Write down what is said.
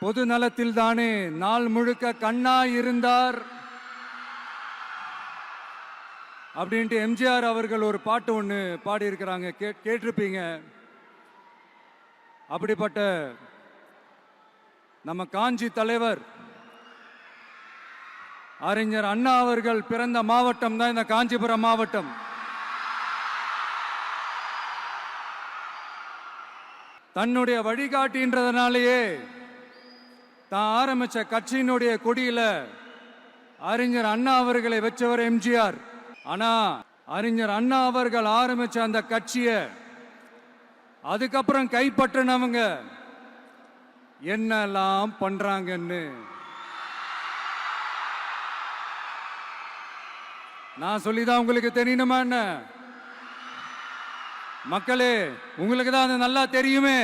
பொது நலத்தில் தானே நாள் முழுக்க கண்ணாய் இருந்தார் அப்படின்ட்டு எம்ஜிஆர் அவர்கள் ஒரு பாட்டு ஒன்று பாடியிருக்கிறாங்க, கேட்டிருப்பீங்க. அப்படிப்பட்ட நம்ம காஞ்சி தலைவர் அறிஞர் அண்ணா அவர்கள் பிறந்த மாவட்டம் தான் இந்த காஞ்சிபுரம் மாவட்டம். தன்னுடைய வழிகாட்டின்றதுனாலேயே தான் ஆரம்பிச்ச கட்சியினுடைய கொடியில அறிஞர் அண்ணா அவர்களை வச்சவர் எம்ஜிஆர். ஆனா அறிஞர் அண்ணா அவர்கள் ஆரம்பிச்ச அந்த கட்சியை அதுக்கப்புறம் கைப்பற்றினவங்க என்னெல்லாம் பண்றாங்கன்னு நான் சொல்லிதான் உங்களுக்கு தெரியணுமா என்ன? மக்களே, உங்களுக்கு தான் அது நல்லா தெரியுமே.